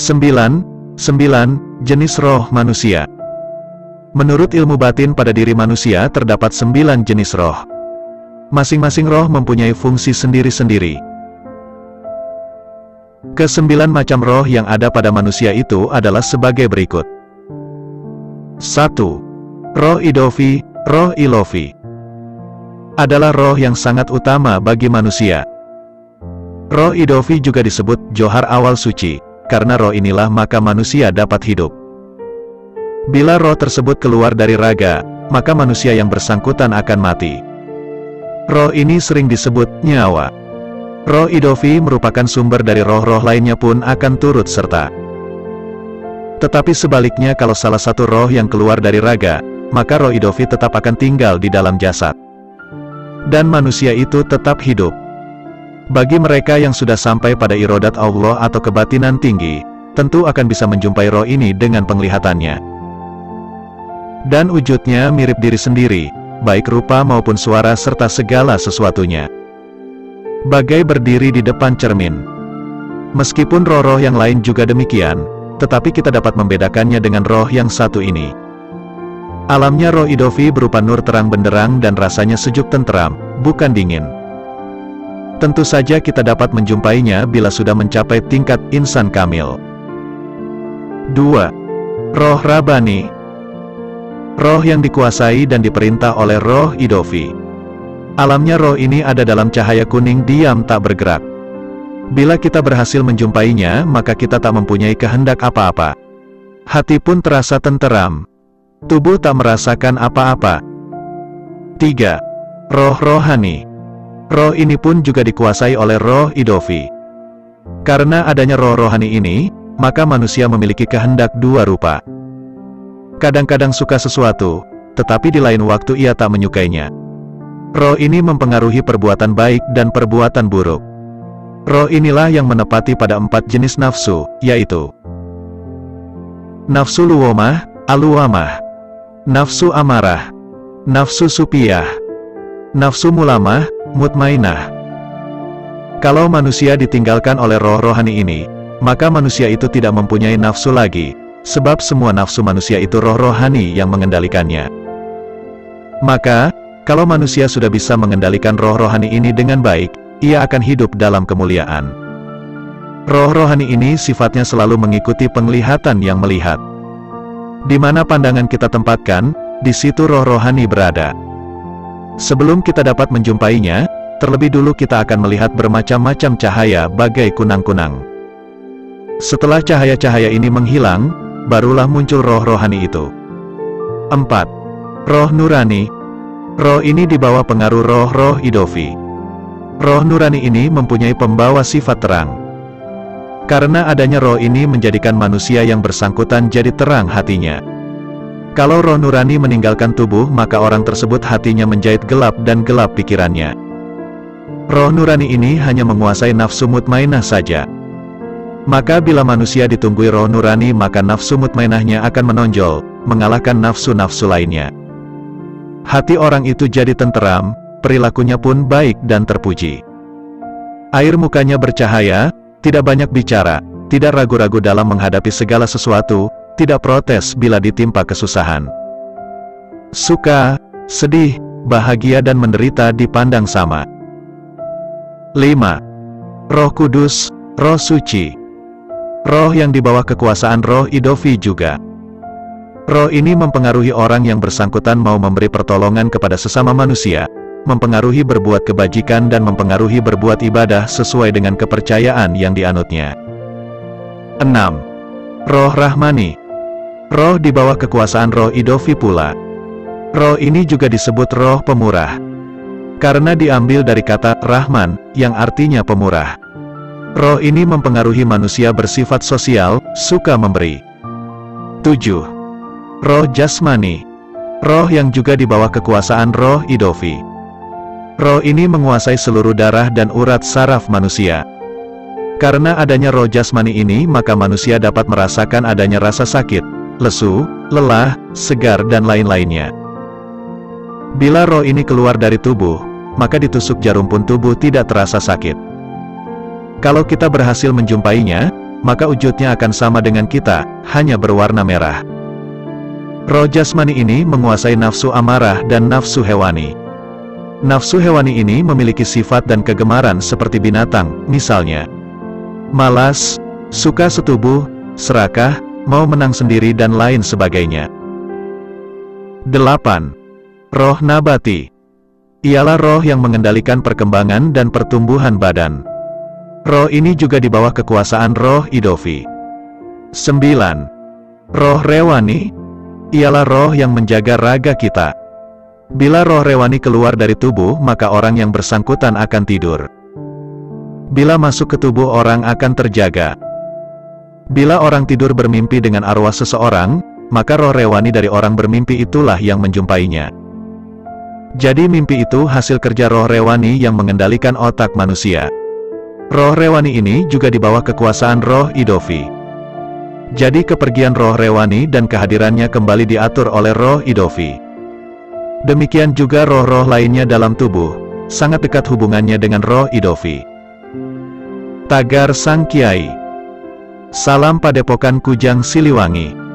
9 jenis roh manusia. Menurut ilmu batin pada diri manusia terdapat 9 jenis roh. Masing-masing roh mempunyai fungsi sendiri-sendiri. Ke-9 macam roh yang ada pada manusia itu adalah sebagai berikut. 1. Roh Idofi, roh Ilofi. Adalah roh yang sangat utama bagi manusia. Roh Idofi juga disebut johar awal suci, karena roh inilah maka manusia dapat hidup. Bila roh tersebut keluar dari raga, maka manusia yang bersangkutan akan mati. Roh ini sering disebut nyawa. Roh Idofi merupakan sumber dari roh-roh lainnya pun akan turut serta. Tetapi sebaliknya kalau salah satu roh yang keluar dari raga, maka roh Idofi tetap akan tinggal di dalam jasad. Dan manusia itu tetap hidup. Bagi mereka yang sudah sampai pada irodat Allah atau kebatinan tinggi, tentu akan bisa menjumpai roh ini dengan penglihatannya. Dan wujudnya mirip diri sendiri, baik rupa maupun suara serta segala sesuatunya. Bagai berdiri di depan cermin. Meskipun roh-roh yang lain juga demikian, tetapi kita dapat membedakannya dengan roh yang satu ini. Alamnya roh Idofi berupa nur terang benderang dan rasanya sejuk tenteram, bukan dingin. Tentu saja kita dapat menjumpainya bila sudah mencapai tingkat insan kamil. 2. Roh Rabbani. Roh yang dikuasai dan diperintah oleh roh Idofi. Alamnya roh ini ada dalam cahaya kuning diam tak bergerak. Bila kita berhasil menjumpainya, maka kita tak mempunyai kehendak apa-apa. Hati pun terasa tenteram. Tubuh tak merasakan apa-apa. 3. Roh Rohani. Roh ini pun juga dikuasai oleh roh Idofi. Karena adanya roh rohani ini, maka manusia memiliki kehendak dua rupa. Kadang-kadang suka sesuatu, tetapi di lain waktu ia tak menyukainya. Roh ini mempengaruhi perbuatan baik dan perbuatan buruk. Roh inilah yang menepati pada 4 jenis nafsu, yaitu nafsu luwamah, aluwamah, nafsu amarah, nafsu supiyah, nafsu mulamah, mutmainah. Kalau manusia ditinggalkan oleh roh rohani ini, maka manusia itu tidak mempunyai nafsu lagi, sebab semua nafsu manusia itu roh rohani yang mengendalikannya. Maka, kalau manusia sudah bisa mengendalikan roh rohani ini dengan baik, ia akan hidup dalam kemuliaan. Roh rohani ini sifatnya selalu mengikuti penglihatan yang melihat. Di mana pandangan kita tempatkan, di situ roh rohani berada. Sebelum kita dapat menjumpainya, terlebih dulu kita akan melihat bermacam-macam cahaya bagai kunang-kunang. Setelah cahaya-cahaya ini menghilang, barulah muncul roh rohani itu. 4. Roh Nurani. Roh ini di bawah pengaruh roh-roh Idofi. Roh Nurani ini mempunyai pembawa sifat terang. Karena adanya roh ini menjadikan manusia yang bersangkutan jadi terang hatinya. Kalau roh Nurani meninggalkan tubuh, maka orang tersebut hatinya menjadi gelap dan gelap pikirannya. Roh Nurani ini hanya menguasai nafsu mutmainah saja. Maka bila manusia ditunggui roh Nurani, maka nafsu mutmainahnya akan menonjol, mengalahkan nafsu-nafsu lainnya. Hati orang itu jadi tenteram, perilakunya pun baik dan terpuji. Air mukanya bercahaya, tidak banyak bicara, tidak ragu-ragu dalam menghadapi segala sesuatu, tidak protes bila ditimpa kesusahan. Suka, sedih, bahagia dan menderita dipandang sama. 5. Roh Kudus, roh suci. Roh yang di bawah kekuasaan roh Idofi juga. Roh ini mempengaruhi orang yang bersangkutan mau memberi pertolongan kepada sesama manusia, mempengaruhi berbuat kebajikan dan mempengaruhi berbuat ibadah sesuai dengan kepercayaan yang dianutnya. 6. Roh Rahmani. Roh di bawah kekuasaan roh Idofi pula. Roh ini juga disebut roh pemurah. Karena diambil dari kata Rahman, yang artinya pemurah. Roh ini mempengaruhi manusia bersifat sosial, suka memberi. 7. Roh Jasmani. Roh yang juga di bawah kekuasaan roh Idofi. Roh ini menguasai seluruh darah dan urat saraf manusia. Karena adanya roh jasmani ini, maka manusia dapat merasakan adanya rasa sakit, lesu, lelah, segar dan lain-lainnya. Bila roh ini keluar dari tubuh, maka ditusuk jarum pun tubuh tidak terasa sakit. Kalau kita berhasil menjumpainya, maka wujudnya akan sama dengan kita, hanya berwarna merah. Roh jasmani ini menguasai nafsu amarah dan nafsu hewani. Nafsu hewani ini memiliki sifat dan kegemaran seperti binatang, misalnya malas, suka setubuh, serakah, mau menang sendiri dan lain sebagainya. 8. Roh nabati. Ialah roh yang mengendalikan perkembangan dan pertumbuhan badan. Roh ini juga di bawah kekuasaan roh idofi. 9. Roh rewani. Ialah roh yang menjaga raga kita. Bila roh rewani keluar dari tubuh, maka orang yang bersangkutan akan tidur. Bila masuk ke tubuh, orang akan terjaga. Bila orang tidur bermimpi dengan arwah seseorang, maka roh rewani dari orang bermimpi itulah yang menjumpainya. Jadi mimpi itu hasil kerja roh rewani yang mengendalikan otak manusia. Roh rewani ini juga di bawah kekuasaan roh idofi. Jadi kepergian roh rewani dan kehadirannya kembali diatur oleh roh idofi. Demikian juga roh-roh lainnya dalam tubuh, sangat dekat hubungannya dengan roh idofi. Tagar Sang Kiai. Salam Padepokan Kujang Siliwangi.